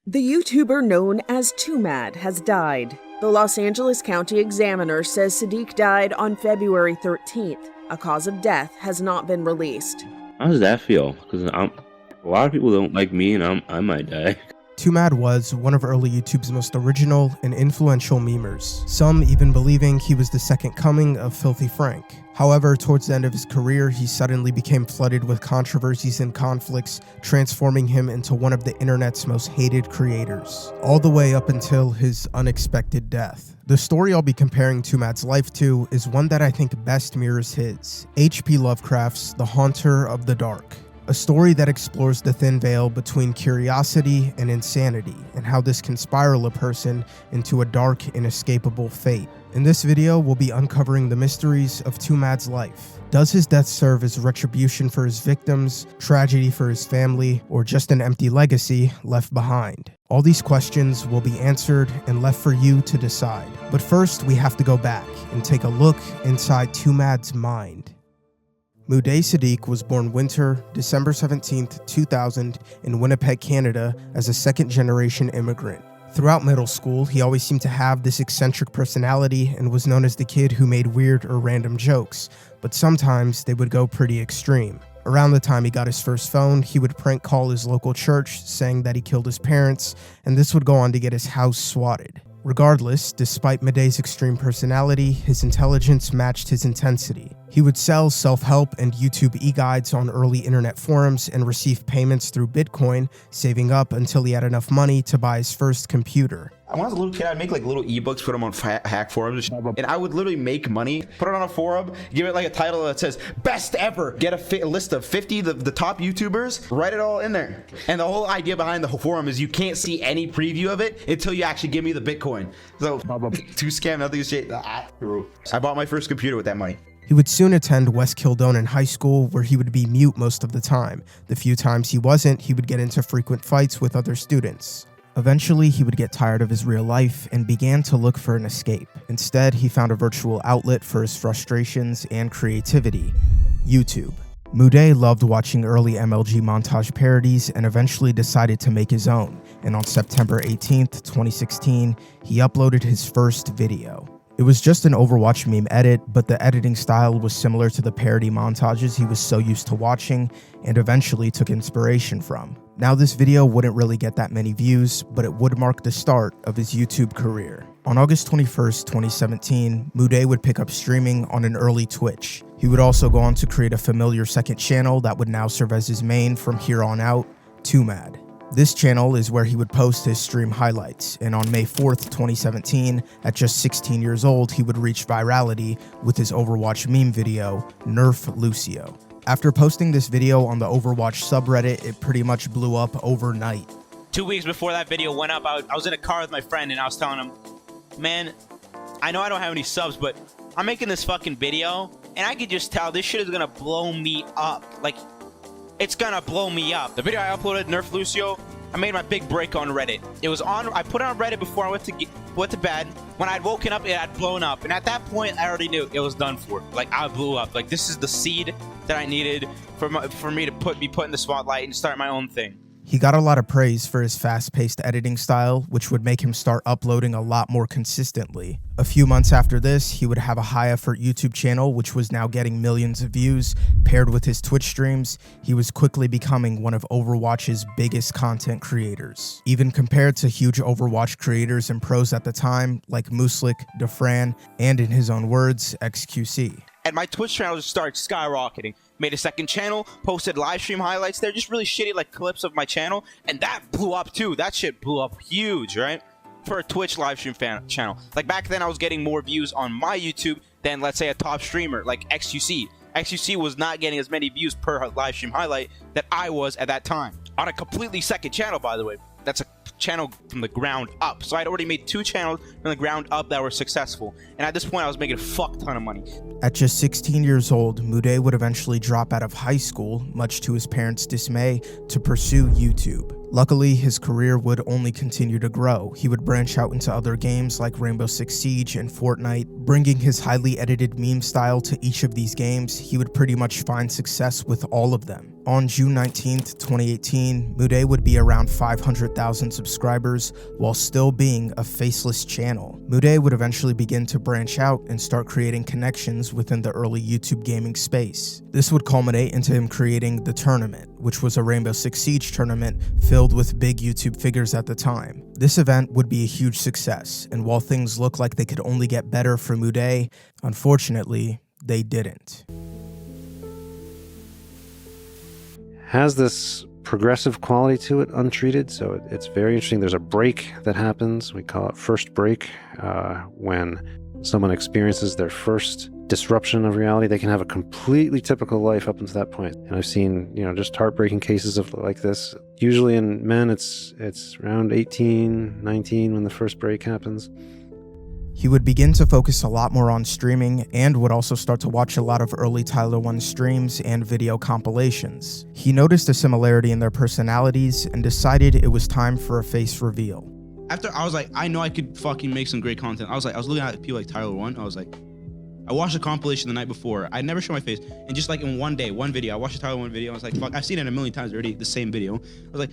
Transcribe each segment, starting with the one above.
The YouTuber known as 2Mad has died. The Los Angeles County Examiner says Sadiq died on February 13th. A cause of death has not been released. How does that feel? Because a lot of people don't like me, and I might die. 2Mad was one of early YouTube's most original and influential memers, some even believing he was the second coming of Filthy Frank. However, towards the end of his career, he suddenly became flooded with controversies and conflicts, transforming him into one of the internet's most hated creators, all the way up until his unexpected death. The story I'll be comparing 2Mad's life to is one that I think best mirrors his, H.P. Lovecraft's The Haunter of the Dark. A story that explores the thin veil between curiosity and insanity, and how this can spiral a person into a dark, inescapable fate. In this video, we'll be uncovering the mysteries of 2Mad's life. Does his death serve as retribution for his victims, tragedy for his family, or just an empty legacy left behind? All these questions will be answered and left for you to decide. But first, we have to go back and take a look inside 2Mad's mind. Muday Sadiq was born December 17, 2000 in Winnipeg, Canada as a second-generation immigrant. Throughout middle school, he always seemed to have this eccentric personality and was known as the kid who made weird or random jokes, but sometimes they would go pretty extreme. Around the time he got his first phone, he would prank call his local church saying that he killed his parents, and this would go on to get his house swatted. Regardless, despite Muday's extreme personality, his intelligence matched his intensity. He would sell self-help and YouTube e-guides on early internet forums and receive payments through Bitcoin, saving up until he had enough money to buy his first computer. When I was a little kid, I'd make like little ebooks, put them on hack forums, and I would literally make money, put it on a forum, give it like a title that says best ever, get a list of 50 the top YouTubers, write it all in there. And the whole idea behind the whole forum is you can't see any preview of it until you actually give me the Bitcoin. So to scam, nothing is shit. I bought my first computer with that money. He would soon attend West Kildonan High School, where he would be mute most of the time. The few times he wasn't, he would get into frequent fights with other students. Eventually, he would get tired of his real life and began to look for an escape. Instead, he found a virtual outlet for his frustrations and creativity: YouTube. Muday loved watching early MLG montage parodies and eventually decided to make his own. And on September 18th, 2016, he uploaded his first video. It was just an Overwatch meme edit, but the editing style was similar to the parody montages he was so used to watching and eventually took inspiration from. Now, this video wouldn't really get that many views, but it would mark the start of his YouTube career. On August 21st, 2017, Muday would pick up streaming on an early Twitch. He would also go on to create a familiar second channel that would now serve as his main from here on out, 2Mad. This channel is where he would post his stream highlights, and on May 4th, 2017, at just 16 years old, he would reach virality with his Overwatch meme video, Nerf Lucio. After posting this video on the Overwatch subreddit, it pretty much blew up overnight. 2 weeks before that video went up, I was in a car with my friend, and I was telling him, man, I know I don't have any subs, but I'm making this fucking video, and I could just tell this shit is gonna blow me up. Like, it's gonna blow me up. The video I uploaded, Nerf Lucio, I made my big break on Reddit. It was on, I put it on Reddit before I went to bed. When I'd woken up, it had blown up. And at that point, I already knew it was done for. Like, I blew up. Like, this is the seed that I needed for me to be put in the spotlight and start my own thing. He got a lot of praise for his fast-paced editing style, which would make him start uploading a lot more consistently. A few months after this, he would have a high-effort YouTube channel, which was now getting millions of views. Paired with his Twitch streams, he was quickly becoming one of Overwatch's biggest content creators. Even compared to huge Overwatch creators and pros at the time, like Mooslick, Defran, and in his own words, XQC. And my Twitch channel just started skyrocketing. Made a second channel, posted live stream highlights there, just really shitty like clips of my channel, and that blew up too. That shit blew up huge, right? For a Twitch live stream channel. Like back then I was getting more views on my YouTube than, let's say, a top streamer like XQC. XQC was not getting as many views per live stream highlight that I was at that time. On a completely second channel, by the way. That's a channel from the ground up. So I'd already made 2 channels from the ground up that were successful. And at this point, I was making a fuck ton of money. At just 16 years old, Muday would eventually drop out of high school, much to his parents' dismay, to pursue YouTube. Luckily, his career would only continue to grow. He would branch out into other games like Rainbow Six Siege and Fortnite. Bringing his highly edited meme style to each of these games, he would pretty much find success with all of them. On June 19th, 2018, Muday would be around 500,000 subscribers while still being a faceless channel. Muday would eventually begin to branch out and start creating connections within the early YouTube gaming space. This would culminate into him creating The Tournament, which was a Rainbow Six Siege tournament filled with big YouTube figures at the time. This event would be a huge success, and while things looked like they could only get better for Muday, unfortunately, they didn't. Has this progressive quality to it untreated, so it's very interesting. There's a break that happens. We call it first break. When someone experiences their first disruption of reality, they can have a completely typical life up until that point. And I've seen, just heartbreaking cases of like this. Usually in men, it's around 18, 19 when the first break happens. He would begin to focus a lot more on streaming and would also start to watch a lot of early Tyler 1 streams and video compilations. He noticed a similarity in their personalities and decided it was time for a face reveal. After I was like, I know I could fucking make some great content. I was looking at people like Tyler 1. I was like, I watched a compilation the night before. I never show my face. And just like in one day, one video, I watched a Tyler 1 video. I was like, fuck, I've seen it a million times already, the same video. I was like,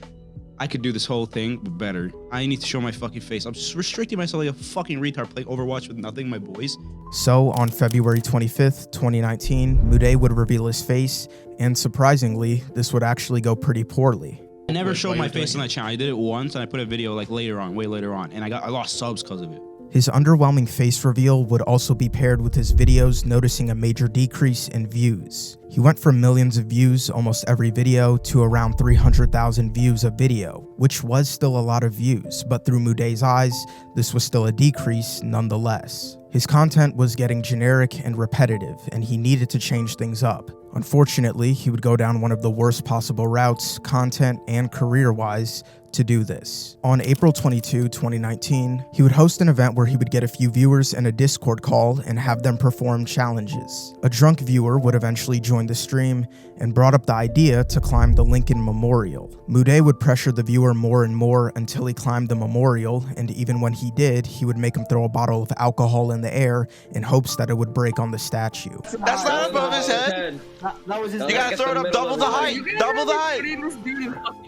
I could do this whole thing, but better. I need to show my fucking face. I'm just restricting myself like a fucking retard playing Overwatch with nothing, my boys. So on February 25th, 2019, Muday would reveal his face, and surprisingly, this would actually go pretty poorly. I never showed my face on that channel. I did it once, and I put a video like way later on, and I lost subs because of it. His underwhelming face reveal would also be paired with his videos noticing a major decrease in views. He went from millions of views almost every video to around 300,000 views a video, which was still a lot of views, but through Muday's eyes, this was still a decrease nonetheless. His content was getting generic and repetitive, and he needed to change things up. Unfortunately, he would go down one of the worst possible routes, content and career-wise, to do this. On April 22, 2019, he would host an event where he would get a few viewers in a Discord call and have them perform challenges. A drunk viewer would eventually join the stream and brought up the idea to climb the Lincoln Memorial. Muday would pressure the viewer more and more until he climbed the memorial, and even when he did, he would make him throw a bottle of alcohol in the air in hopes that it would break on the statue. That's not above his head. That was his You gotta throw it up double the height. Double the height.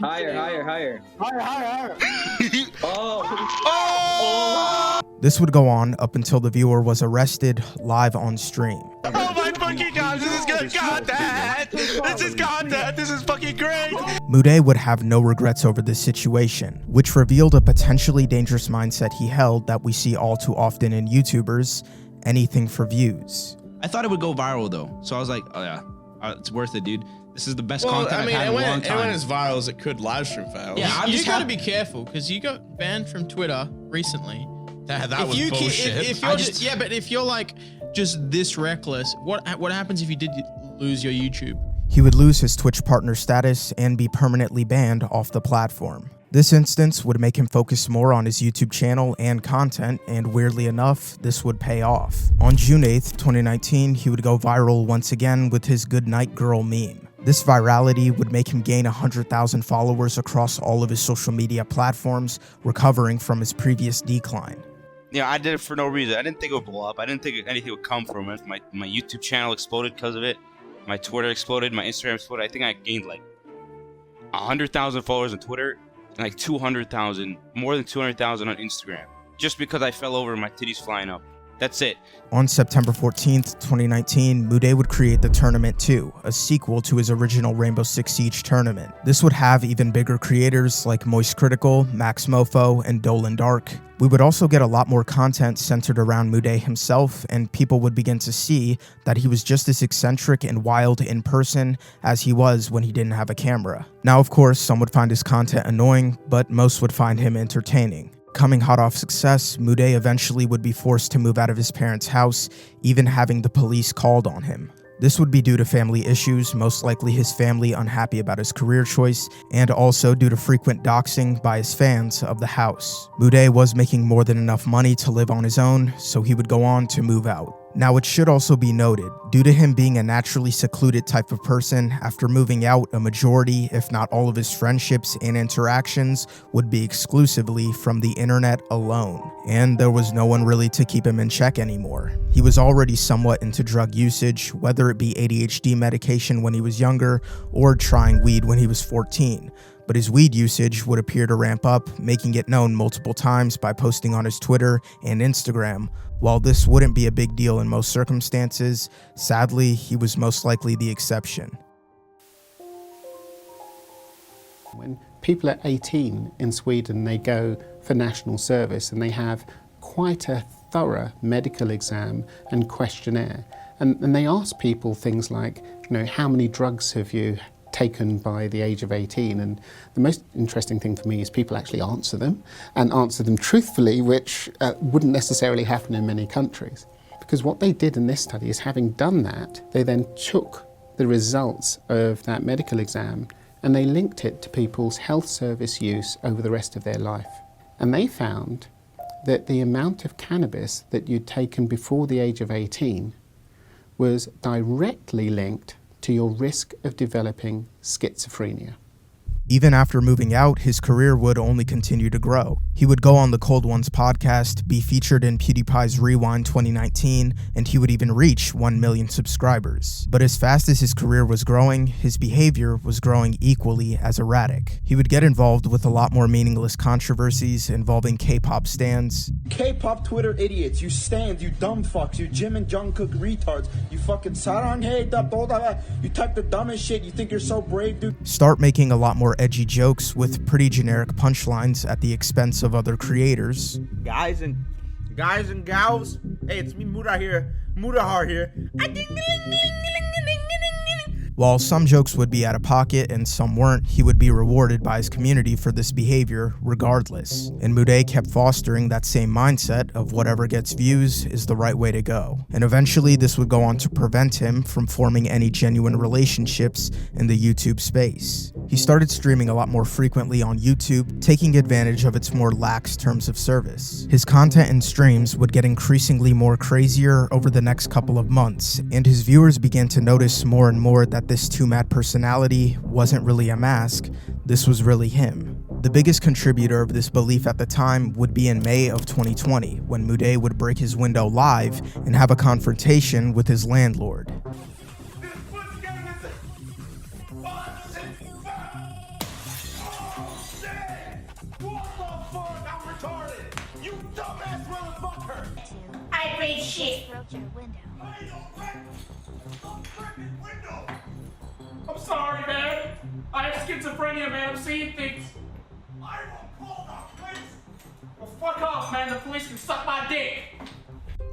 Higher. This would go on up until the viewer was arrested live on stream. Oh my fucking god, this is good content! This is content! This is fucking great! Muday would have no regrets over this situation, which revealed a potentially dangerous mindset he held that we see all too often in YouTubers: anything for views. I thought it would go viral though, so I was like, oh yeah, it's worth it, dude. This is the best content I've had in a long time. And when it's viral as it could live stream fail. Yeah, you gotta be careful because you got banned from Twitter recently. That was bullshit. But if you're like just this reckless, what happens if you did lose your YouTube? He would lose his Twitch partner status and be permanently banned off the platform. This instance would make him focus more on his YouTube channel and content, and weirdly enough, this would pay off. On June 8th, 2019, he would go viral once again with his Goodnight Girl meme. This virality would make him gain 100,000 followers across all of his social media platforms, recovering from his previous decline. Yeah, I did it for no reason. I didn't think it would blow up. I didn't think anything would come from it. My YouTube channel exploded because of it. My Twitter exploded. My Instagram exploded. I think I gained like 100,000 followers on Twitter and like 200,000, more than 200,000 on Instagram. Just because I fell over and my titties flying up. That's it. On September 14th, 2019, Muday would create The Tournament 2, a sequel to his original Rainbow Six Siege tournament. This would have even bigger creators like Moist Critical, Max Mofo, and Dolan Dark. We would also get a lot more content centered around Muday himself, and people would begin to see that he was just as eccentric and wild in person as he was when he didn't have a camera. Now, of course, some would find his content annoying, but most would find him entertaining. Coming hot off success, Muday eventually would be forced to move out of his parents' house, even having the police called on him. This would be due to family issues, most likely his family unhappy about his career choice, and also due to frequent doxing by his fans of the house. Muday was making more than enough money to live on his own, so he would go on to move out. Now, it should also be noted, due to him being a naturally secluded type of person, after moving out, a majority, if not all of his friendships and interactions would be exclusively from the internet alone, and there was no one really to keep him in check anymore. He was already somewhat into drug usage, whether it be ADHD medication when he was younger or trying weed when he was 14. But his weed usage would appear to ramp up, making it known multiple times by posting on his Twitter and Instagram. While this wouldn't be a big deal in most circumstances, sadly, he was most likely the exception. When people are 18 in Sweden, they go for national service and they have quite a thorough medical exam and questionnaire. And they ask people things like, how many drugs have you taken by the age of 18? And the most interesting thing for me is people actually answer them, and answer them truthfully, which wouldn't necessarily happen in many countries. Because what they did in this study is, having done that, they then took the results of that medical exam and they linked it to people's health service use over the rest of their life. And they found that the amount of cannabis that you'd taken before the age of 18 was directly linked to your risk of developing schizophrenia. Even after moving out, his career would only continue to grow. He would go on the Cold Ones podcast, be featured in PewDiePie's Rewind 2019, and he would even reach 1 million subscribers. But as fast as his career was growing, his behavior was growing equally as erratic. He would get involved with a lot more meaningless controversies involving K-pop stans. K-pop Twitter idiots, you stans, you dumb fucks, you Jim and Jungkook retards, you fucking saranghae, you type the dumbest shit, you think you're so brave, dude. Start making a lot more edgy jokes with pretty generic punchlines at the expense of other creators. Guys and gals, hey, it's me Mudahar here. While some jokes would be out of pocket and some weren't, he would be rewarded by his community for this behavior regardless. And Muday kept fostering that same mindset of whatever gets views is the right way to go. And eventually this would go on to prevent him from forming any genuine relationships in the YouTube space. He started streaming a lot more frequently on YouTube, taking advantage of its more lax terms of service. His content and streams would get increasingly more crazier over the next couple of months, and his viewers began to notice more and more that this 2Mad personality wasn't really a mask, this was really him. The biggest contributor of this belief at the time would be in May of 2020, when Muday would break his window live and have a confrontation with his landlord. I made shit. I'm sorry, man. I have schizophrenia, man. I'm seeing things. I will call the police. Well, fuck off, man. The police can suck my dick.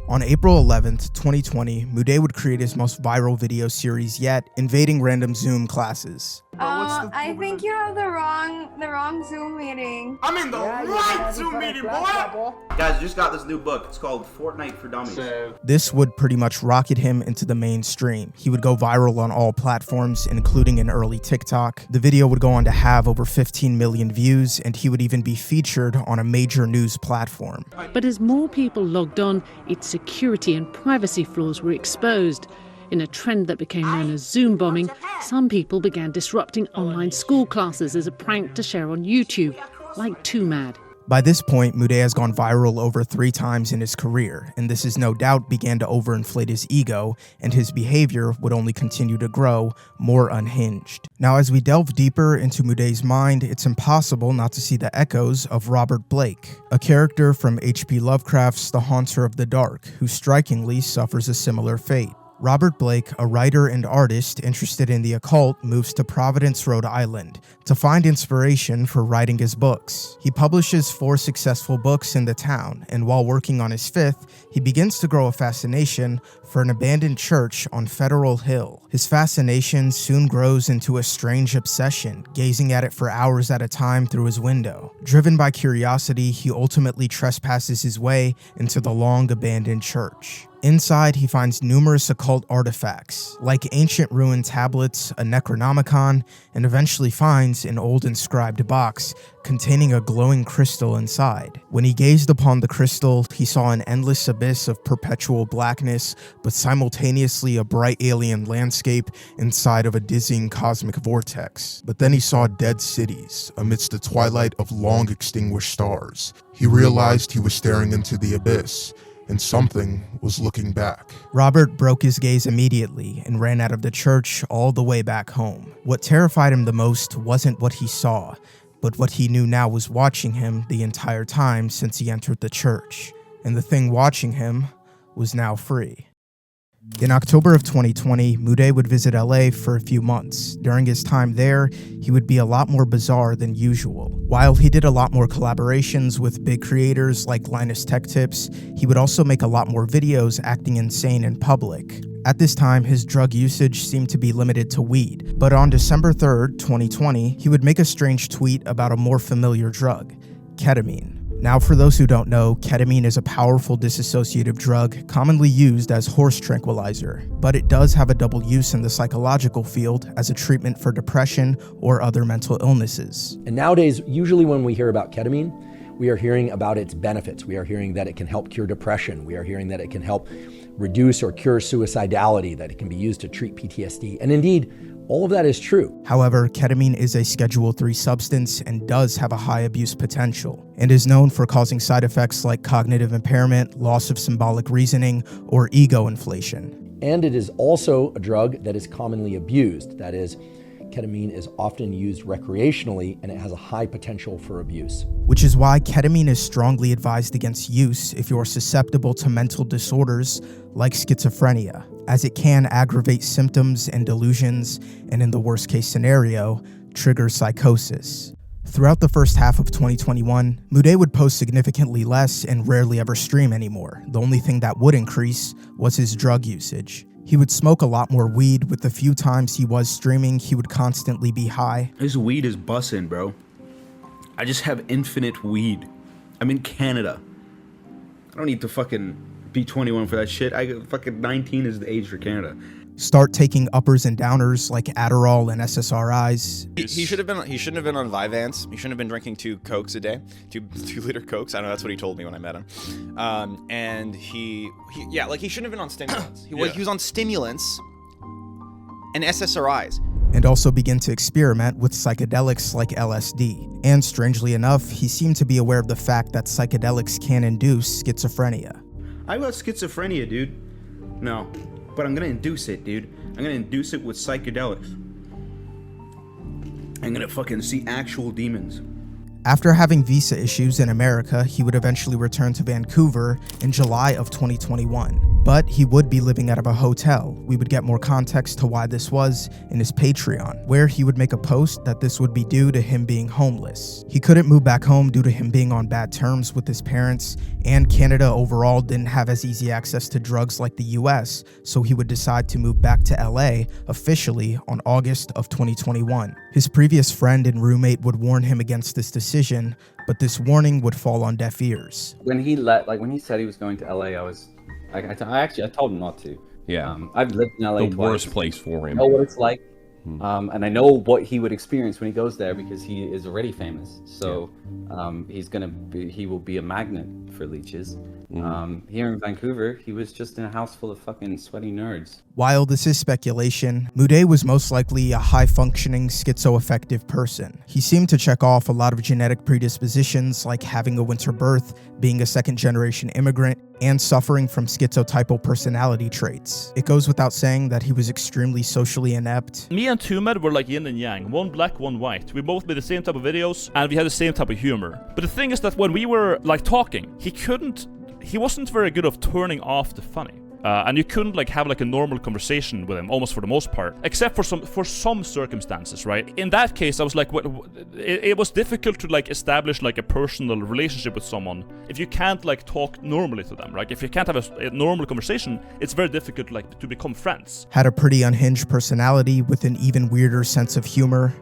On April 11th, 2020, Muday would create his most viral video series yet, invading random Zoom classes. I think you have the wrong Zoom meeting. I'm in the right Zoom meeting, boy! Guys, I just got this new book. It's called Fortnite for Dummies. This would pretty much rocket him into the mainstream. He would go viral on all platforms, including in early TikTok. The video would go on to have over 15 million views, and he would even be featured on a major news platform. But as more people logged on, its security and privacy flaws were exposed. In a trend that became known as Zoom bombing, some people began disrupting online school classes as a prank to share on YouTube, like 2Mad. By this point, Muday has gone viral over 3 times in his career, and this is no doubt began to overinflate his ego, and his behavior would only continue to grow more unhinged. Now, as we delve deeper into Muday's mind, it's impossible not to see the echoes of Robert Blake, a character from H.P. Lovecraft's The Haunter of the Dark, who strikingly suffers a similar fate. Robert Blake, a writer and artist interested in the occult, moves to Providence, Rhode Island to find inspiration for writing his books. He publishes 4 successful books in the town, and while working on his 5th, he begins to grow a fascination for an abandoned church on Federal Hill. His fascination soon grows into a strange obsession, gazing at it for hours at a time through his window. Driven by curiosity, he ultimately trespasses his way into the long abandoned church. Inside, he finds numerous occult artifacts, like ancient rune tablets, a Necronomicon, and eventually finds an old inscribed box containing a glowing crystal inside. When he gazed upon the crystal, he saw an endless abyss of perpetual blackness, but simultaneously a bright alien landscape inside of a dizzying cosmic vortex. But then he saw dead cities amidst the twilight of long extinguished stars. He realized he was staring into the abyss, and something was looking back. Robert broke his gaze immediately and ran out of the church all the way back home. What terrified him the most wasn't what he saw, but what he knew now was watching him the entire time since he entered the church. And the thing watching him was now free. In October of 2020, Mude would visit LA for a few months. During his time there, he would be a lot more bizarre than usual. While he did a lot more collaborations with big creators like Linus Tech Tips, he would also make a lot more videos acting insane in public. At this time, his drug usage seemed to be limited to weed. But on December 3rd, 2020, he would make a strange tweet about a more familiar drug, ketamine. Now, for those who don't know, ketamine is a powerful dissociative drug commonly used as horse tranquilizer, but it does have a double use in the psychological field as a treatment for depression or other mental illnesses. And nowadays, usually when we hear about ketamine, we are hearing about its benefits. We are hearing that it can help cure depression. We are hearing that it can help reduce or cure suicidality, that it can be used to treat PTSD. And indeed, all of that is true. However, ketamine is a Schedule III substance and does have a high abuse potential, and is known for causing side effects like cognitive impairment, loss of symbolic reasoning, or ego inflation. And it is also a drug that is commonly abused. That is, ketamine is often used recreationally and it has a high potential for abuse. Which is why ketamine is strongly advised against use if you are susceptible to mental disorders like schizophrenia, as it can aggravate symptoms and delusions, and in the worst case scenario, trigger psychosis. Throughout the first half of 2021, Mude would post significantly less and rarely ever stream anymore. The only thing that would increase was his drug usage. He would smoke a lot more weed. With the few times he was streaming, he would constantly be high. This weed is bussin', bro. I just have infinite weed. I'm in Canada. I don't need to fucking be 21 for that shit. Fucking 19 is the age for Canada. Start taking uppers and downers like Adderall and SSRIs. He shouldn't have been on Vyvanse. He shouldn't have been drinking 2 Cokes a day, 2-liter Cokes. I don't know, that's what he told me when I met him. And he shouldn't have been on stimulants. He was on stimulants and SSRIs. And also begin to experiment with psychedelics like LSD. And strangely enough, he seemed to be aware of the fact that psychedelics can induce schizophrenia. I got schizophrenia, dude. No, but I'm gonna induce it, dude. I'm gonna induce it with psychedelics. I'm gonna fucking see actual demons. After having visa issues in America, he would eventually return to Vancouver in July of 2021. But he would be living out of a hotel. We would get more context to why this was in his Patreon, where he would make a post that this would be due to him being homeless. He couldn't move back home due to him being on bad terms with his parents, and Canada overall didn't have as easy access to drugs like the US, so he would decide to move back to LA officially on August of 2021. His previous friend and roommate would warn him against this decision, but this warning would fall on deaf ears. When he said he was going to LA, I told him not to. Yeah. I've lived in LA the twice. worst place for him. I know what it's like. And I know what he would experience when he goes there because he is already famous. So he will be a magnet for leeches. Here in Vancouver, he was just in a house full of fucking sweaty nerds. While this is speculation, Mude was most likely a high-functioning schizoaffective person. He seemed to check off a lot of genetic predispositions like having a winter birth, being a second-generation immigrant, and suffering from schizotypal personality traits. It goes without saying that he was extremely socially inept. Me and Tumed were like yin and yang, one black, one white. We both made the same type of videos, and we had the same type of humor. But the thing is that when we were like talking, he wasn't very good of turning off the funny. And you couldn't like have like a normal conversation with him, almost for the most part, except for some circumstances, right? In that case, I was like, it was difficult to like establish like a personal relationship with someone if you can't like talk normally to them, right? If you can't have a normal conversation, it's very difficult like to become friends. Had a pretty unhinged personality with an even weirder sense of humor.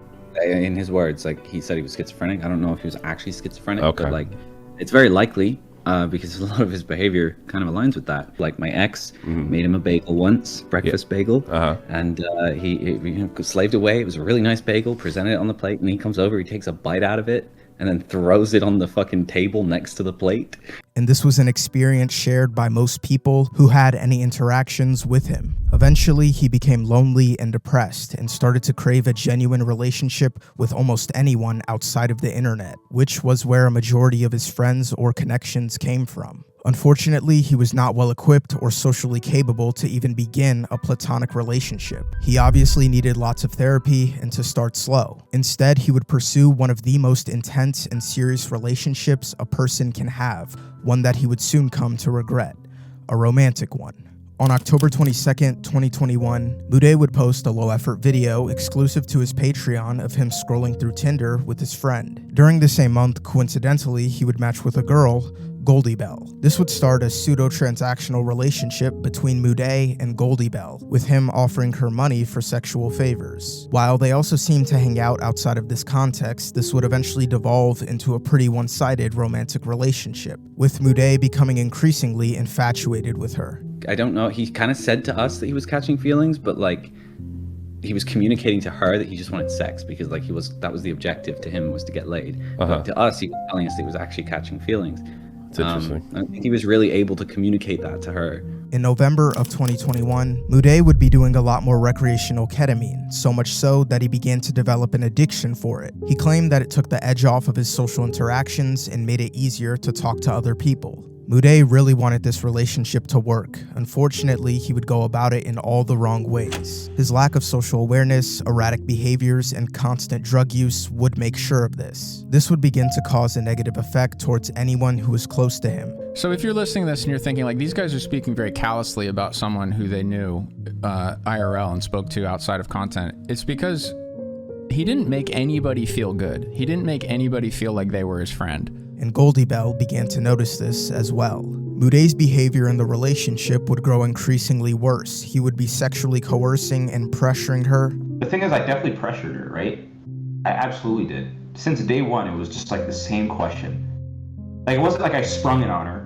In his words, like he said he was schizophrenic. I don't know if he was actually schizophrenic, Okay. but like it's very likely because a lot of his behavior kind of aligns with that. Like my ex made him a bagel once, breakfast bagel, and he slaved away. It was a really nice bagel, presented it on the plate, and he comes over, he takes a bite out of it, and then throws it on the fucking table next to the plate. And this was an experience shared by most people who had any interactions with him. Eventually, he became lonely and depressed and started to crave a genuine relationship with almost anyone outside of the internet, which was where a majority of his friends or connections came from. Unfortunately, he was not well equipped or socially capable to even begin a platonic relationship. He obviously needed lots of therapy and to start slow. Instead, he would pursue one of the most intense and serious relationships a person can have, one that he would soon come to regret, a romantic one. On October 22nd, 2021, Mude would post a low-effort video exclusive to his Patreon of him scrolling through Tinder with his friend. During the same month, coincidentally, he would match with a girl, Goldie Bell. This would start a pseudo-transactional relationship between Mude and Goldie Bell, with him offering her money for sexual favors. While they also seemed to hang out outside of this context, this would eventually devolve into a pretty one-sided romantic relationship, with Mude becoming increasingly infatuated with her. I don't know, he kind of said to us that he was catching feelings, but like, he was communicating to her that he just wanted sex because like that was the objective to him, was to get laid. But to us, he was telling us that he was actually catching feelings. That's interesting. I think he was really able to communicate that to her. In November of 2021, Mude would be doing a lot more recreational ketamine, so much so that he began to develop an addiction for it. He claimed that it took the edge off of his social interactions and made it easier to talk to other people. Mude really wanted this relationship to work. Unfortunately, he would go about it in all the wrong ways. His lack of social awareness, erratic behaviors, and constant drug use would make sure of this. This would begin to cause a negative effect towards anyone who was close to him. So if you're listening to this and you're thinking, like, these guys are speaking very callously about someone who they knew IRL and spoke to outside of content, it's because he didn't make anybody feel good. He didn't make anybody feel like they were his friend. And Goldie Bell began to notice this as well. Mude's behavior in the relationship would grow increasingly worse. He would be sexually coercing and pressuring her. The thing is, I definitely pressured her, right? I absolutely did. Since day one, it was just like the same question. Like, it wasn't like I sprung it on her.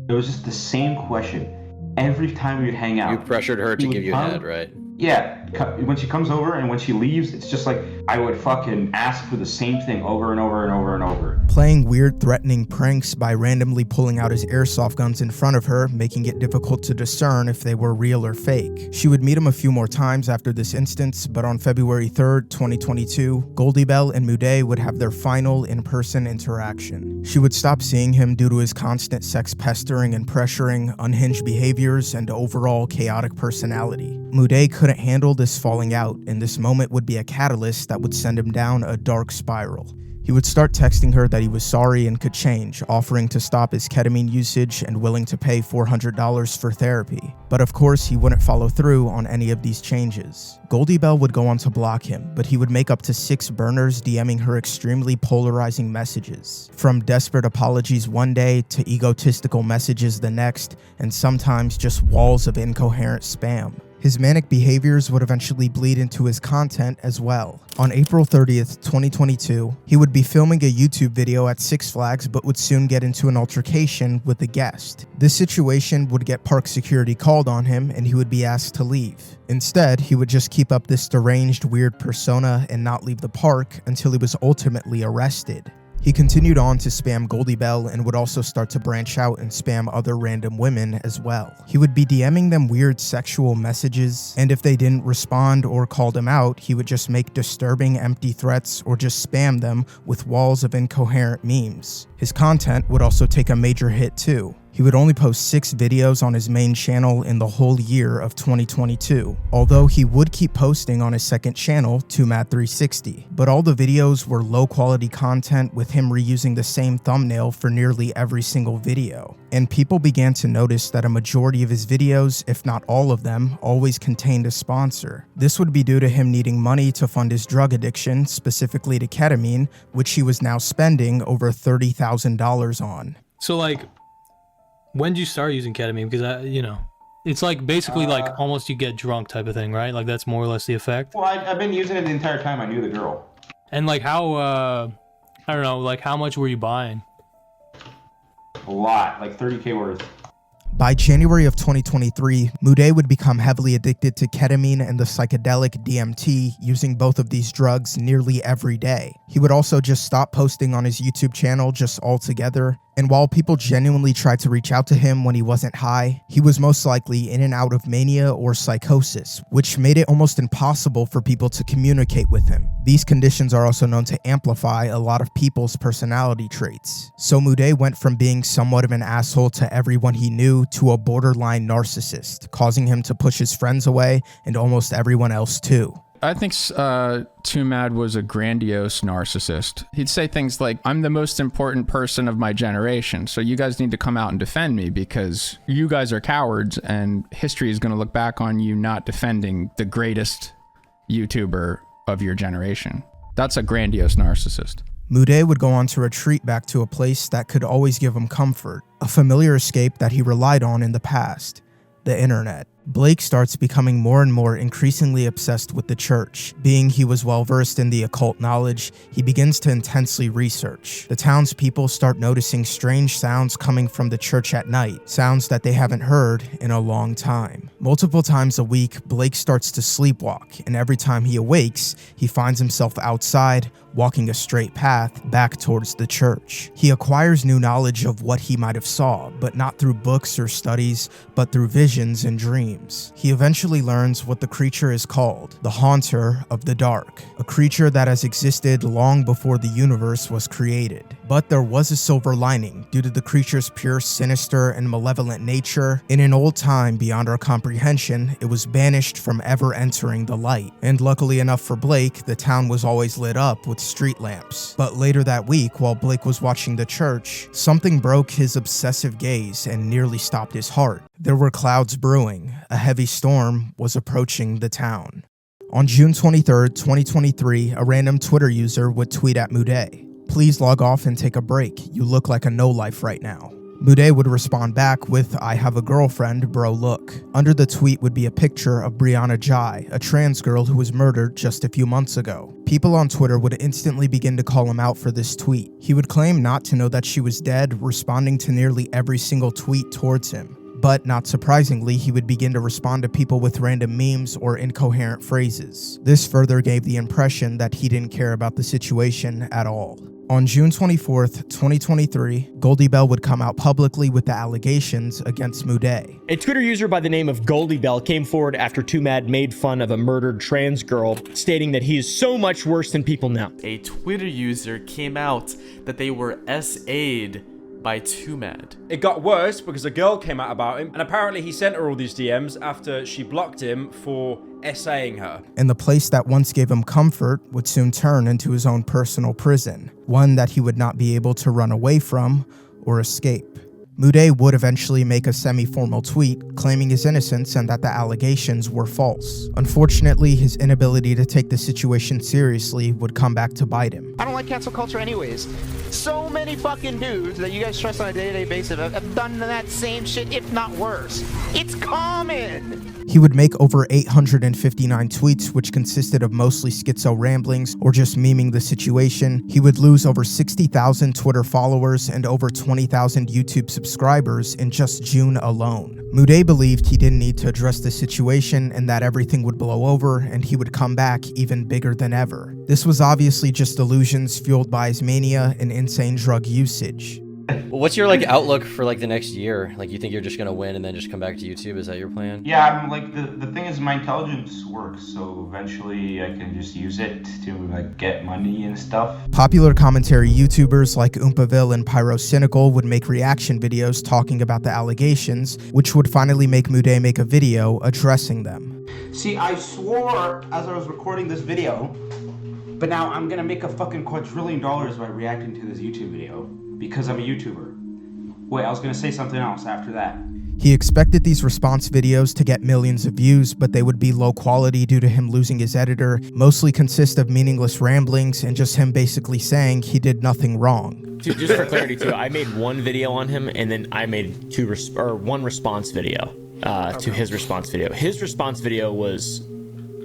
It was just the same question. Every time we would hang out. You pressured her to give you head, right? Yeah, when she comes over and when she leaves, it's just like I would fucking ask for the same thing over and over and over and over. Playing weird, threatening pranks by randomly pulling out his airsoft guns in front of her, making it difficult to discern if they were real or fake. She would meet him a few more times after this instance, but on February 3rd, 2022, Goldie Bell and Mude would have their final in-person interaction. She would stop seeing him due to his constant sex pestering and pressuring, unhinged behaviors, and overall chaotic personality. Mude couldn't handle this falling out, and this moment would be a catalyst that would send him down a dark spiral. He would start texting her that he was sorry and could change, offering to stop his ketamine usage and willing to pay $400 for therapy. But of course, he wouldn't follow through on any of these changes. Goldie Bell would go on to block him, but he would make up to 6 burners DMing her extremely polarizing messages. From desperate apologies one day to egotistical messages the next, and sometimes just walls of incoherent spam. His manic behaviors would eventually bleed into his content as well. On April 30th, 2022, he would be filming a YouTube video at Six Flags but would soon get into an altercation with a guest. This situation would get park security called on him and he would be asked to leave. Instead, he would just keep up this deranged, weird persona and not leave the park until he was ultimately arrested. He continued on to spam Goldie Bell and would also start to branch out and spam other random women as well. He would be DMing them weird sexual messages, and if they didn't respond or called him out, he would just make disturbing empty threats or just spam them with walls of incoherent memes. His content would also take a major hit too. He would only post 6 videos on his main channel in the whole year of 2022, although he would keep posting on his second channel, 2Mad360. But all the videos were low quality content with him reusing the same thumbnail for nearly every single video. And people began to notice that a majority of his videos, if not all of them, always contained a sponsor. This would be due to him needing money to fund his drug addiction, specifically to ketamine, which he was now spending over $30,000 on. So like, when did you start using ketamine? Because it's like basically like almost you get drunk type of thing, right? Like that's more or less the effect. Well, I've been using it the entire time I knew the girl. And like how, I don't know, like how much were you buying? a lot, like 30K words. By January of 2023, Mude would become heavily addicted to ketamine and the psychedelic DMT, using both of these drugs nearly every day. He would also just stop posting on his YouTube channel just altogether, and while people genuinely tried to reach out to him when he wasn't high, he was most likely in and out of mania or psychosis, which made it almost impossible for people to communicate with him. These conditions are also known to amplify a lot of people's personality traits. So Mude went from being somewhat of an asshole to everyone he knew to a borderline narcissist, causing him to push his friends away and almost everyone else too. I think Too Mad was a grandiose narcissist. He'd say things like, I'm the most important person of my generation, so you guys need to come out and defend me because you guys are cowards and history is going to look back on you not defending the greatest YouTuber of your generation. That's a grandiose narcissist. Mude would go on to retreat back to a place that could always give him comfort, a familiar escape that he relied on in the past, the internet. Blake starts becoming more and more increasingly obsessed with the church. Being he was well versed in the occult knowledge, he begins to intensely research. The townspeople start noticing strange sounds coming from the church at night, sounds that they haven't heard in a long time. Multiple times a week, Blake starts to sleepwalk, and every time he awakes, he finds himself outside, walking a straight path back towards the church. He acquires new knowledge of what he might have saw, but not through books or studies, but through visions and dreams. He eventually learns what the creature is called, the Haunter of the Dark, a creature that has existed long before the universe was created. But there was a silver lining. Due to the creature's pure, sinister, and malevolent nature, in an old time beyond our comprehension, it was banished from ever entering the light. And luckily enough for Blake, the town was always lit up with street lamps. But later that week, while Blake was watching the church, something broke his obsessive gaze and nearly stopped his heart. There were clouds brewing. A heavy storm was approaching the town. On June 23rd, 2023, a random Twitter user would tweet at Mude, "Please log off and take a break. You look like a no-life right now." Mude would respond back with, "I have a girlfriend, bro, look." Under the tweet would be a picture of Brianna Jai, a trans girl who was murdered just a few months ago. People on Twitter would instantly begin to call him out for this tweet. He would claim not to know that she was dead, responding to nearly every single tweet towards him. But not surprisingly, he would begin to respond to people with random memes or incoherent phrases. This further gave the impression that he didn't care about the situation at all. On June 24th, 2023, Goldie Bell would come out publicly with the allegations against Mude. A Twitter user by the name of Goldie Bell came forward after Too Mad made fun of a murdered trans girl, stating that he is so much worse than people know. A Twitter user came out that they were SA'd by Too Mad. It got worse because a girl came out about him, and apparently he sent her all these DMs after she blocked him for essaying her. And the place that once gave him comfort would soon turn into his own personal prison, one that he would not be able to run away from or escape. Mude would eventually make a semi-formal tweet claiming his innocence and that the allegations were false. Unfortunately, his inability to take the situation seriously would come back to bite him. I don't like cancel culture anyways. So many fucking dudes that you guys trust on a day-to-day basis have done that same shit, if not worse. It's common! He would make over 859 tweets, which consisted of mostly schizo ramblings or just memeing the situation. He would lose over 60,000 Twitter followers and over 20,000 YouTube subscribers in just June alone. Mude believed he didn't need to address the situation and that everything would blow over and he would come back even bigger than ever. This was obviously just illusions fueled by his mania and insane drug usage. Well, what's your outlook for the next year? You think you're just gonna win and then just come back to YouTube? Is that your plan? Yeah, I'm the thing is my intelligence works, so eventually I can just use it to get money and stuff. Popular commentary YouTubers like Oompaville and Pyrocynical would make reaction videos talking about the allegations, which would finally make Mude make a video addressing them. See, I swore as I was recording this video, but now I'm gonna make a fucking quadrillion dollars by reacting to this YouTube video. Because I'm a YouTuber. Wait, I was gonna say something else after that. He expected these response videos to get millions of views, but they would be low quality due to him losing his editor, mostly consist of meaningless ramblings and just him basically saying he did nothing wrong. Dude, just for clarity too, I made one video on him and then I made one response video to his response video. His response video was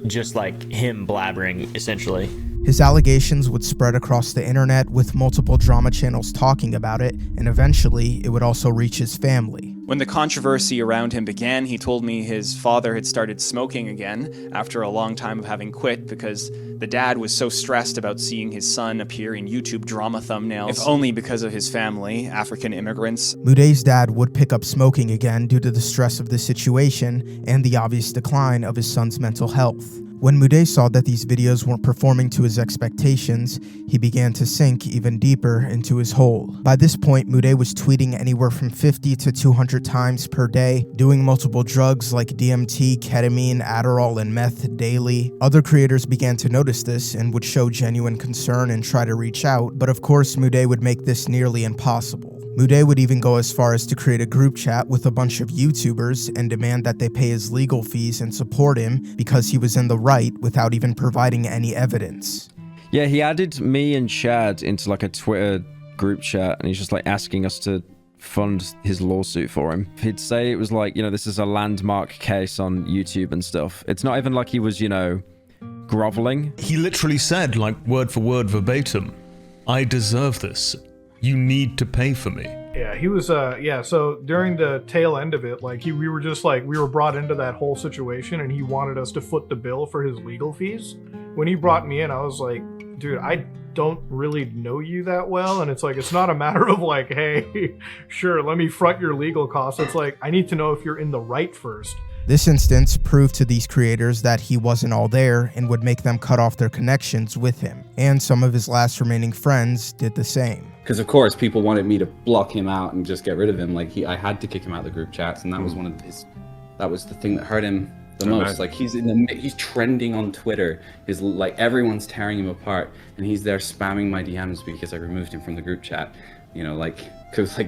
just him blabbering essentially. His allegations would spread across the internet with multiple drama channels talking about it, and eventually it would also reach his family. When the controversy around him began, he told me his father had started smoking again after a long time of having quit because the dad was so stressed about seeing his son appear in YouTube drama thumbnails, if only because of his family, African immigrants. Muday's dad would pick up smoking again due to the stress of the situation and the obvious decline of his son's mental health. When Muday saw that these videos weren't performing to his expectations, he began to sink even deeper into his hole. By this point, Muday was tweeting anywhere from 50 to 200 times per day, doing multiple drugs like DMT, ketamine, Adderall, and meth daily. Other creators began to notice this and would show genuine concern and try to reach out, but of course Muday would make this nearly impossible. Muday would even go as far as to create a group chat with a bunch of YouTubers and demand that they pay his legal fees and support him because he was in the right without even providing any evidence. Yeah, he added me and Chad into like a Twitter group chat, and he's just like asking us to fund his lawsuit for him. He'd say it was like, you know, this is a landmark case on YouTube and stuff. It's not even like he was, you know, groveling. He literally said, like, word for word verbatim, "I deserve this. You need to pay for me." Yeah, he was, so during the tail end of it, like, we were brought into that whole situation, and he wanted us to foot the bill for his legal fees. When he brought me in, I was like, dude, I don't really know you that well, and it's like, it's not a matter of like, hey, sure, let me front your legal costs. It's like, I need to know if you're in the right first. This instance proved to these creators that he wasn't all there and would make them cut off their connections with him. And some of his last remaining friends did the same. Because of course people wanted me to block him out and just get rid of him. Like I had to kick him out of the group chats, and that was that was the thing that hurt him the most. Like he's trending on Twitter. His like everyone's tearing him apart, and he's there spamming my DMs because I removed him from the group chat. You know, like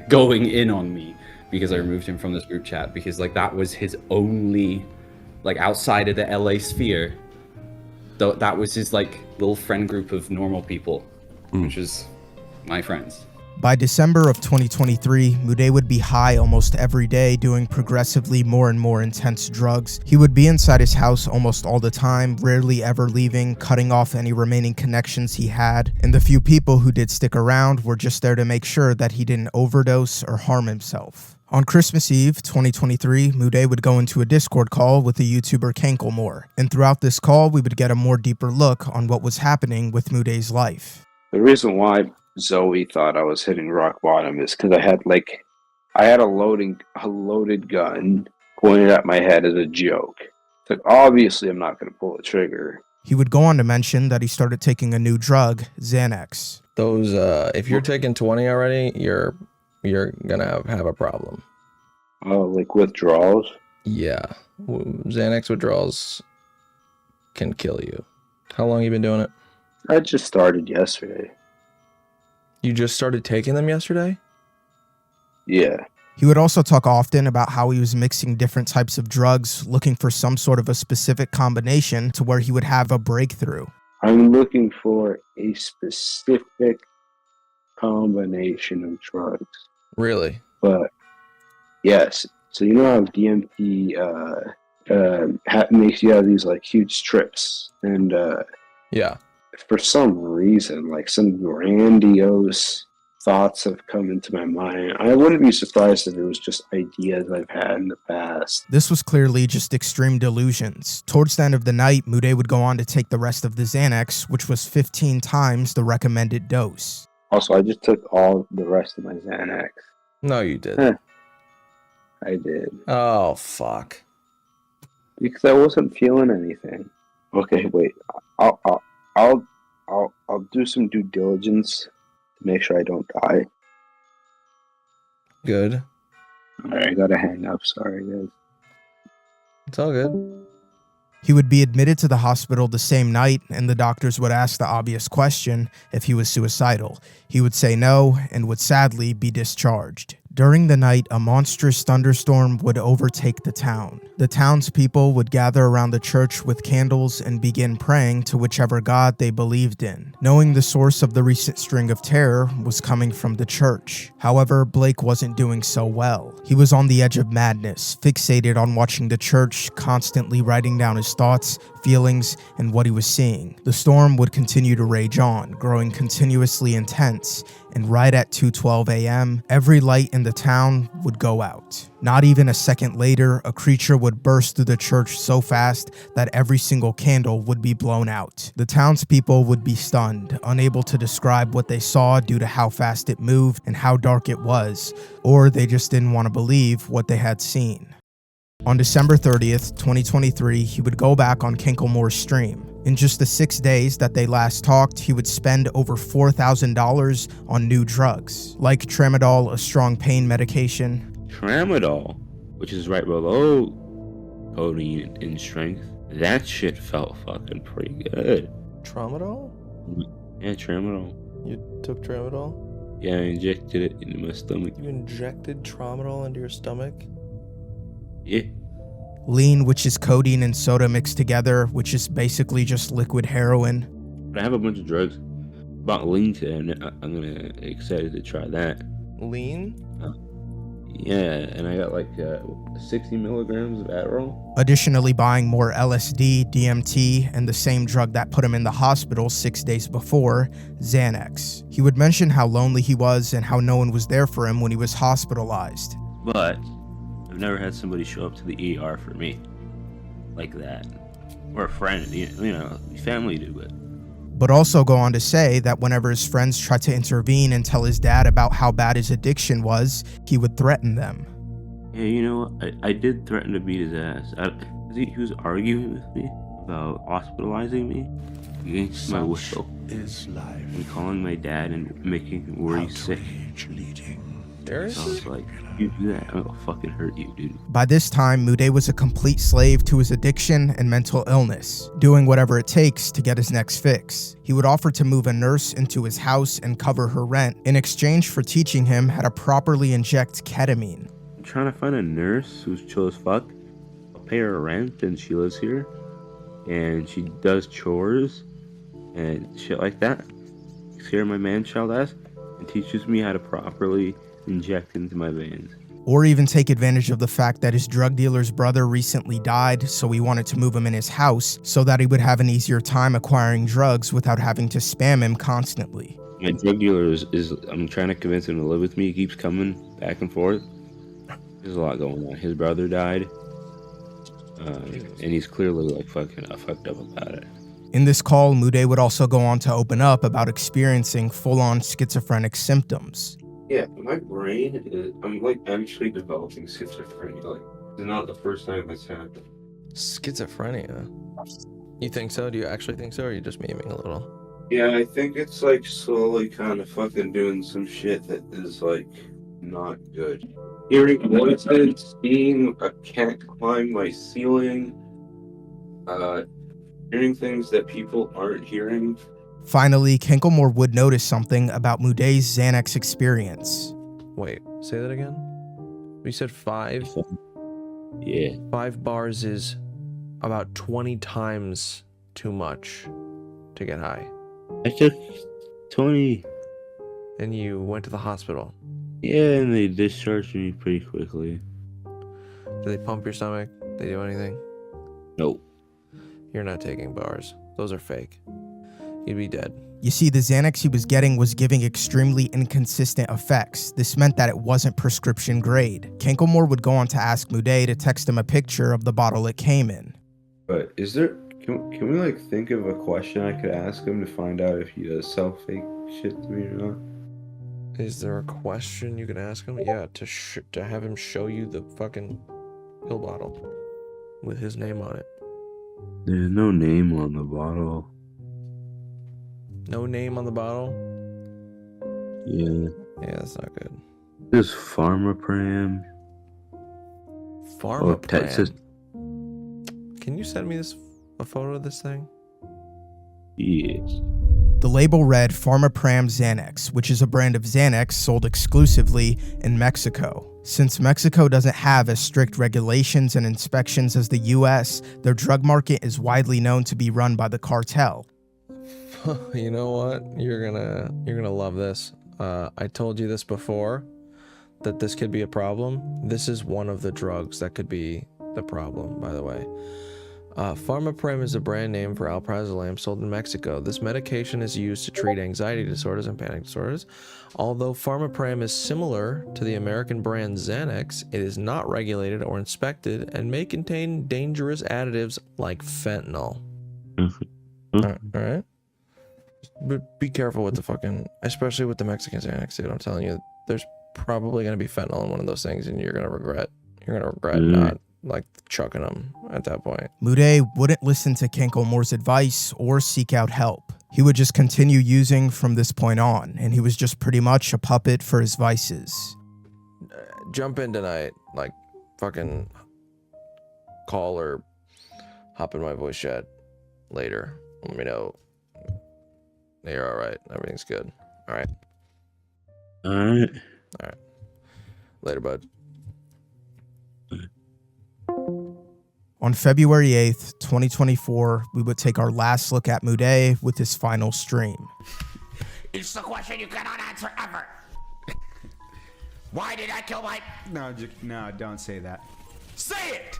going in on me because I removed him from this group chat, because like that was his only, like outside of the LA sphere, though that was his like little friend group of normal people, which is my friends. By December of 2023, Muday would be high almost every day, doing progressively more and more intense drugs. He would be inside his house almost all the time, rarely ever leaving, cutting off any remaining connections he had. And the few people who did stick around were just there to make sure that he didn't overdose or harm himself. On Christmas Eve 2023, Muday would go into a Discord call with the YouTuber Kanklemore. And throughout this call, we would get a more deeper look on what was happening with Muday's life. The reason why Zoe thought I was hitting rock bottom is because I had a loaded gun pointed at my head as a joke. So obviously I'm not going to pull the trigger. He would go on to mention that he started taking a new drug, Xanax. Those, if you're taking 20 already, you're gonna have a problem. Oh, like withdrawals? Yeah, Xanax withdrawals can kill you. How long you been doing it? I just started yesterday. You just started taking them yesterday? Yeah. He would also talk often about how he was mixing different types of drugs, looking for some sort of a specific combination to where he would have a breakthrough. I'm looking for a specific combination of drugs. Really? But, yes. So you know how DMT makes you have these like huge trips, and yeah. For some reason, like some grandiose thoughts have come into my mind. I wouldn't be surprised if it was just ideas I've had in the past. This was clearly just extreme delusions. Towards the end of the night, Muday would go on to take the rest of the Xanax, which was 15 times the recommended dose. Also, I just took all the rest of my Xanax. No, you didn't. I did. Oh, fuck. Because I wasn't feeling anything. Okay, wait. I'll do some due diligence to make sure I don't die. Good. Alright, I gotta hang up. Sorry, guys. It's all good. He would be admitted to the hospital the same night, and the doctors would ask the obvious question if he was suicidal. He would say no, and would sadly be discharged. During the night, a monstrous thunderstorm would overtake the town. The townspeople would gather around the church with candles and begin praying to whichever god they believed in, knowing the source of the recent string of terror was coming from the church. However, Blake wasn't doing so well. He was on the edge of madness, fixated on watching the church, constantly writing down his thoughts, feelings, and what he was seeing. The storm would continue to rage on, growing continuously intense, and right at 2:12 a.m., every light in the town would go out. Not even a second later, a creature would burst through the church so fast that every single candle would be blown out. The townspeople would be stunned, unable to describe what they saw due to how fast it moved and how dark it was, or they just didn't want to believe what they had seen. On December 30th, 2023, he would go back on Kinklemore's stream. In just the 6 days that they last talked, he would spend over $4,000 on new drugs, like tramadol, a strong pain medication. Tramadol, which is right below codeine in strength, that shit felt fucking pretty good. Tramadol? Yeah, tramadol. You took tramadol? Yeah, I injected it into my stomach. You injected tramadol into your stomach? Yeah. Lean, which is codeine and soda mixed together, which is basically just liquid heroin. But I have a bunch of drugs. Bought lean today, and I'm gonna excited to try that. Lean? Yeah, and I got like 60 milligrams of Adderall. Additionally, buying more LSD, DMT, and the same drug that put him in the hospital 6 days before, Xanax. He would mention how lonely he was and how no one was there for him when he was hospitalized. But I've never had somebody show up to the ER for me like that. Or a friend, you know, family do, But also go on to say that whenever his friends tried to intervene and tell his dad about how bad his addiction was, he would threaten them. Yeah, you know what? I did threaten to beat his ass. He was arguing with me about hospitalizing me against my will. And calling my dad and making him worry sick. So I was like, you do that, I'm gonna fucking hurt you, dude. By this time, Mude was a complete slave to his addiction and mental illness, doing whatever it takes to get his next fix. He would offer to move a nurse into his house and cover her rent in exchange for teaching him how to properly inject ketamine. I'm trying to find a nurse who's chill as fuck. I'll pay her rent and she lives here. And she does chores and shit like that. Takes care of my man-child ass and teaches me how to properly inject into my veins. Or even take advantage of the fact that his drug dealer's brother recently died, so he wanted to move him in his house so that he would have an easier time acquiring drugs without having to spam him constantly. My drug dealer is I'm trying to convince him to live with me. He keeps coming back and forth. There's a lot going on. His brother died. And he's clearly like fucked up about it. In this call, Mude would also go on to open up about experiencing full-on schizophrenic symptoms. Yeah, my brain is, I'm like actually developing schizophrenia. Like, it's not the first time it's happened. Schizophrenia? You think so? Do you actually think so, or are you just memeing a little? Yeah, I think it's like slowly kind of fucking doing some shit that is like not good. Hearing voices, seeing a cat climb my ceiling, hearing things that people aren't hearing. Finally, Kinklemore would notice something about Mude's Xanax experience. Wait, say that again? You said 5? Yeah. 5 bars is about 20 times too much to get high. I took 20. And you went to the hospital? Yeah, and they discharged me pretty quickly. Do they pump your stomach? They do anything? Nope. You're not taking bars. Those are fake. You'd be dead. You see, the Xanax he was getting was giving extremely inconsistent effects. This meant that it wasn't prescription grade. Kinklemore would go on to ask Mude to text him a picture of the bottle it came in. But is there, can we like think of a question I could ask him to find out if he does sell fake shit to me or not? Is there a question you can ask him? Yeah, to have him show you the fucking pill bottle with his name on it. There's no name on the bottle. No name on the bottle? Yeah. Yeah, that's not good. There's Pharmapram. Pharmapram? Can you send me a photo of this thing? Yeah. The label read Pharmapram Xanax, which is a brand of Xanax sold exclusively in Mexico. Since Mexico doesn't have as strict regulations and inspections as the US, their drug market is widely known to be run by the cartel. You know what? You're gonna love this. I told you this before, that this could be a problem. This is one of the drugs that could be the problem, by the way. Pharmaprem is a brand name for alprazolam sold in Mexico. This medication is used to treat anxiety disorders and panic disorders. Although Pharmaprem is similar to the American brand Xanax, it is not regulated or inspected and may contain dangerous additives like fentanyl. Alright? But be careful with the fucking, especially with the Mexican Xanax, dude. I'm telling you, there's probably going to be fentanyl in one of those things and you're going to regret not like chucking them at that point. Mude wouldn't listen to Kankelmoor's advice or seek out help. He would just continue using from this point on, and he was just pretty much a puppet for his vices. Jump in tonight, like fucking call or hop in my voice chat later. Let me know you're all right. Everything's good. All right. All right. Later, bud. On February 8th, 2024, we would take our last look at Mude with his final stream. It's the question you cannot answer ever. Why did I kill my... No, don't say that. Say it!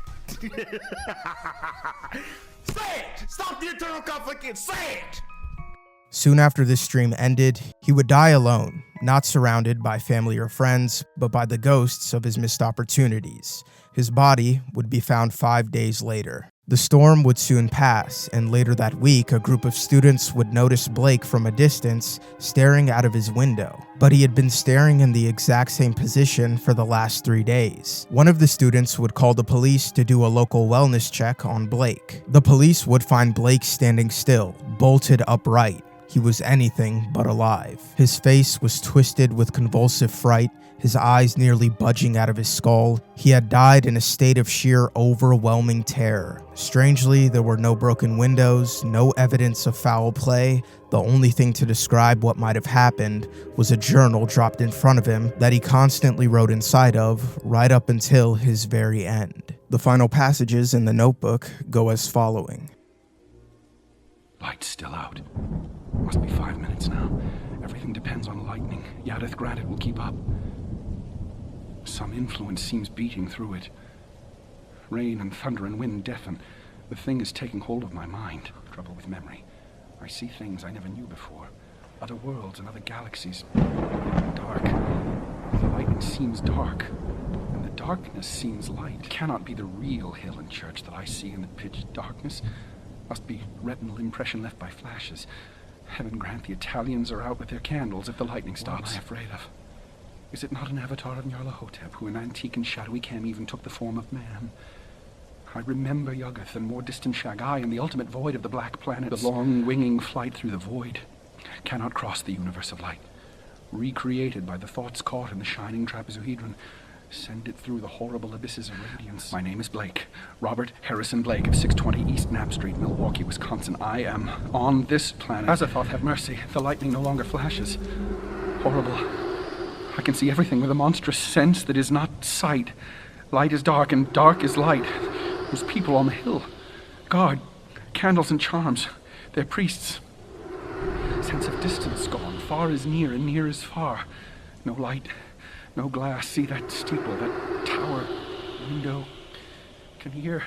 Say it! Stop the internal conflict and say it! Soon after this stream ended, he would die alone, not surrounded by family or friends, but by the ghosts of his missed opportunities. His body would be found 5 days later. The storm would soon pass, and later that week, a group of students would notice Blake from a distance staring out of his window. But he had been staring in the exact same position for the last 3 days. One of the students would call the police to do a local wellness check on Blake. The police would find Blake standing still, bolted upright. He was anything but alive. His face was twisted with convulsive fright, his eyes nearly budging out of his skull. He had died in a state of sheer overwhelming terror. Strangely, there were no broken windows, no evidence of foul play. The only thing to describe what might have happened was a journal dropped in front of him that he constantly wrote inside of, right up until his very end. The final passages in the notebook go as following. Light's still out. Must be 5 minutes now. Everything depends on lightning. Yadith granted will keep up. Some influence seems beating through it. Rain and thunder and wind deafen. The thing is taking hold of my mind. Trouble with memory. I see things I never knew before. Other worlds and other galaxies. Dark. The lightning seems dark. And the darkness seems light. It cannot be the real hill and church that I see in the pitch darkness. Must be retinal impression left by flashes. Heaven grant the Italians are out with their candles if the lightning stops. What am I afraid of? Is it not an avatar of Nyarlathotep, who in antique and shadowy Kem even took the form of man? I remember Yuggoth and more distant Shagai and the ultimate void of the black planets. The long winging flight through the void cannot cross the universe of light. Recreated by the thoughts caught in the shining trapezohedron. Send it through the horrible abysses of radiance. My name is Blake. Robert Harrison Blake of 620 East Knapp Street, Milwaukee, Wisconsin. I am on this planet. Azathoth, have mercy. The lightning no longer flashes. Horrible. I can see everything with a monstrous sense that is not sight. Light is dark and dark is light. There's people on the hill. Guard. Candles and charms. They're priests. Sense of distance gone. Far is near and near is far. No light. No glass. See that steeple, that tower, window. Can hear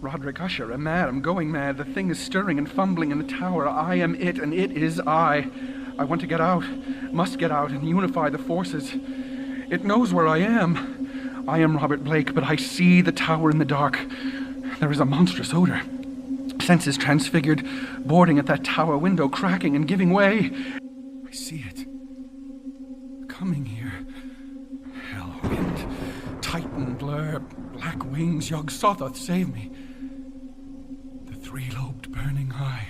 Roderick Usher. I'm mad. I'm going mad. The thing is stirring and fumbling in the tower. I am it, and it is I. I want to get out. Must get out and unify the forces. It knows where I am. I am Robert Blake, but I see the tower in the dark. There is a monstrous odor. Senses transfigured, boarding at that tower window, cracking and giving way. I see it. Coming here. Hell, wind, Titan, blur, black wings, Yog-Sothoth, save me. The three-lobed burning eye.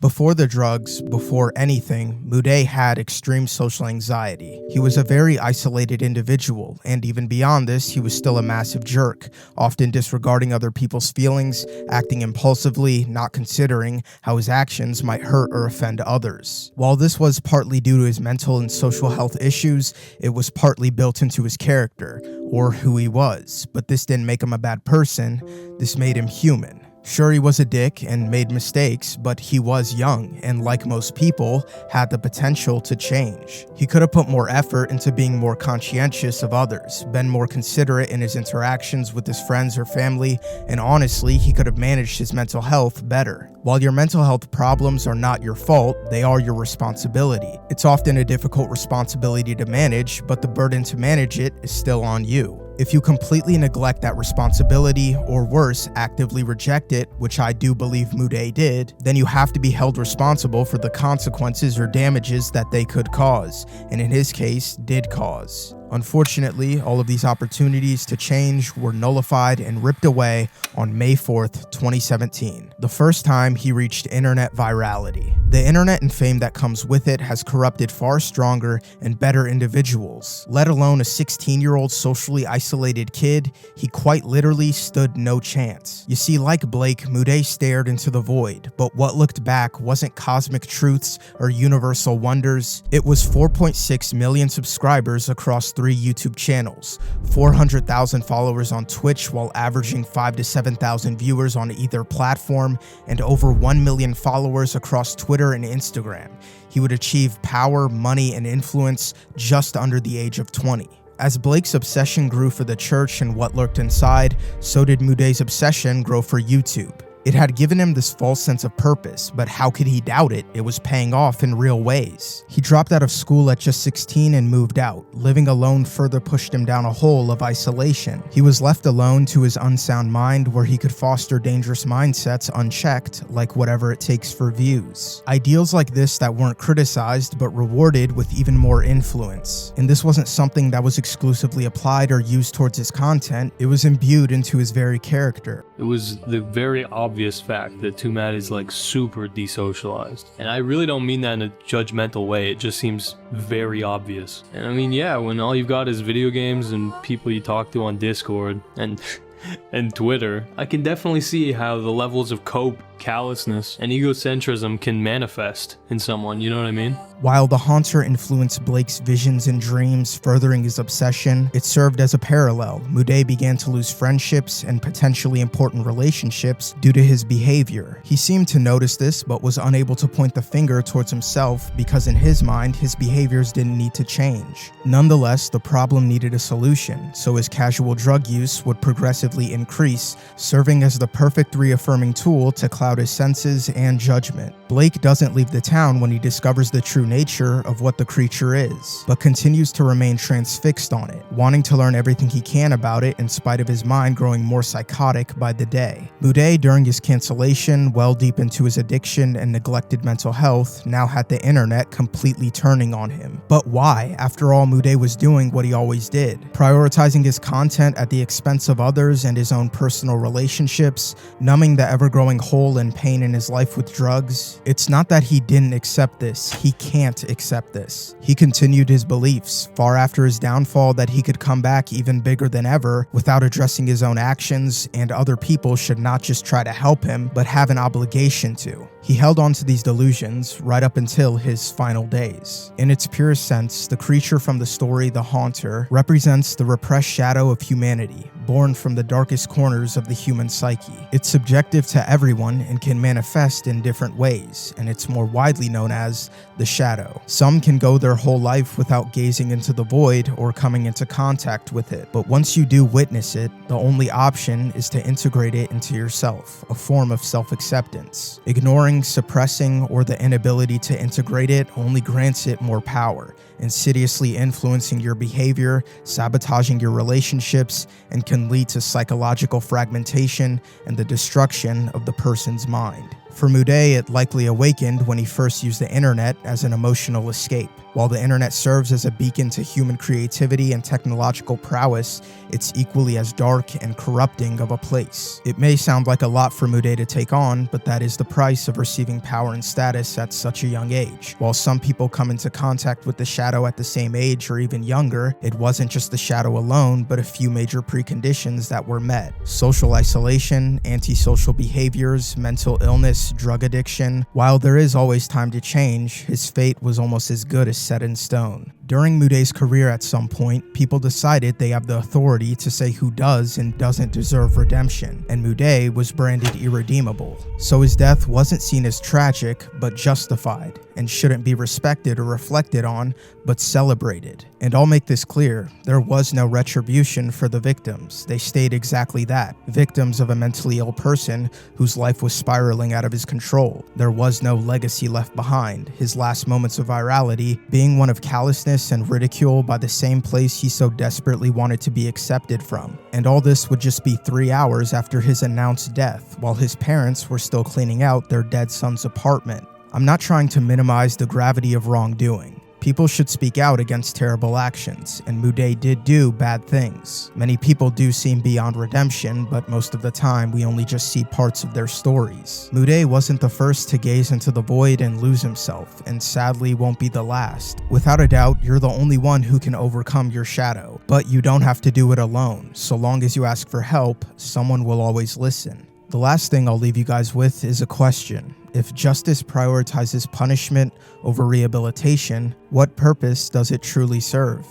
Before the drugs, before anything, Mude had extreme social anxiety. He was a very isolated individual, and even beyond this, he was still a massive jerk, often disregarding other people's feelings, acting impulsively, not considering how his actions might hurt or offend others. While this was partly due to his mental and social health issues, it was partly built into his character, or who he was. But this didn't make him a bad person, this made him human. Sure, he was a dick and made mistakes, but he was young and, like most people, had the potential to change. He could have put more effort into being more conscientious of others, been more considerate in his interactions with his friends or family, and honestly, he could have managed his mental health better. While your mental health problems are not your fault, they are your responsibility. It's often a difficult responsibility to manage, but the burden to manage it is still on you. If you completely neglect that responsibility, or worse, actively reject it, which I do believe Mude did, then you have to be held responsible for the consequences or damages that they could cause, and in his case, did cause. Unfortunately, all of these opportunities to change were nullified and ripped away on May 4th, 2017, the first time he reached internet virality. The internet and fame that comes with it has corrupted far stronger and better individuals, let alone a 16-year-old socially isolated kid. He quite literally stood no chance. You see, like Blake, Mude stared into the void, but what looked back wasn't cosmic truths or universal wonders. It was 4.6 million subscribers across 3 YouTube channels, 400,000 followers on Twitch while averaging 5,000 to 7,000 viewers on either platform, and over 1 million followers across Twitter and Instagram. He would achieve power, money, and influence just under the age of 20. As Blake's obsession grew for the church and what lurked inside, so did Mude's obsession grow for YouTube. It had given him this false sense of purpose, but how could he doubt it? It was paying off in real ways. He dropped out of school at just 16 and moved out. Living alone further pushed him down a hole of isolation. He was left alone to his unsound mind, where he could foster dangerous mindsets unchecked, like whatever it takes for views. Ideals like this that weren't criticized, but rewarded with even more influence. And this wasn't something that was exclusively applied or used towards his content, it was imbued into his very character. It was the very obvious fact that 2Mad is like super desocialized. And I really don't mean that in a judgmental way, it just seems very obvious. And I mean, yeah, when all you've got is video games and people you talk to on Discord and Twitter, I can definitely see how the levels of cope, callousness, and egocentrism can manifest in someone, you know what I mean? While the Haunter influenced Blake's visions and dreams, furthering his obsession, it served as a parallel. Mude began to lose friendships and potentially important relationships due to his behavior. He seemed to notice this, but was unable to point the finger towards himself because in his mind, his behaviors didn't need to change. Nonetheless, the problem needed a solution, so his casual drug use would progressively increase, serving as the perfect reaffirming tool to cloud his senses and judgment. Blake doesn't leave the town when he discovers the true nature of what the creature is, but continues to remain transfixed on it, wanting to learn everything he can about it in spite of his mind growing more psychotic by the day. Mude, during his cancellation, well deep into his addiction and neglected mental health, now had the internet completely turning on him. But why? After all, Mude was doing what he always did, prioritizing his content at the expense of others and his own personal relationships, numbing the ever-growing hole and pain in his life with drugs. It's not that he didn't accept this, he can't accept this. He continued his beliefs, far after his downfall, that he could come back even bigger than ever without addressing his own actions, and other people should not just try to help him, but have an obligation to. He held on to these delusions right up until his final days. In its purest sense, the creature from the story, the Haunter, represents the repressed shadow of humanity, born from the darkest corners of the human psyche. It's subjective to everyone and can manifest in different ways, and it's more widely known as the shadow. Some can go their whole life without gazing into the void or coming into contact with it, but once you do witness it, the only option is to integrate it into yourself, a form of self-acceptance. Ignoring, suppressing, or the inability to integrate it only grants it more power, insidiously influencing your behavior, sabotaging your relationships, and can lead to psychological fragmentation and the destruction of the person's mind. For Mude, it likely awakened when he first used the internet as an emotional escape. While the internet serves as a beacon to human creativity and technological prowess, it's equally as dark and corrupting of a place. It may sound like a lot for Mude to take on, but that is the price of receiving power and status at such a young age. While some people come into contact with the shadow at the same age or even younger, it wasn't just the shadow alone, but a few major preconditions that were met. Social isolation, antisocial behaviors, mental illness, drug addiction. While there is always time to change, his fate was almost as good as set in stone. During Muday's career at some point, people decided they have the authority to say who does and doesn't deserve redemption, and Muday was branded irredeemable. So his death wasn't seen as tragic, but justified, and shouldn't be respected or reflected on, but celebrated. And I'll make this clear, there was no retribution for the victims. They stayed exactly that, victims of a mentally ill person whose life was spiraling out of his control. There was no legacy left behind, his last moments of virality being one of callousness and ridicule by the same place he so desperately wanted to be accepted from. And all this would just be 3 hours after his announced death, while his parents were still cleaning out their dead son's apartment. I'm not trying to minimize the gravity of wrongdoing. People should speak out against terrible actions, and Muday did do bad things. Many people do seem beyond redemption, but most of the time we only just see parts of their stories. Muday wasn't the first to gaze into the void and lose himself, and sadly won't be the last. Without a doubt, you're the only one who can overcome your shadow, but you don't have to do it alone. So long as you ask for help, someone will always listen. The last thing I'll leave you guys with is a question. If justice prioritizes punishment over rehabilitation, what purpose does it truly serve?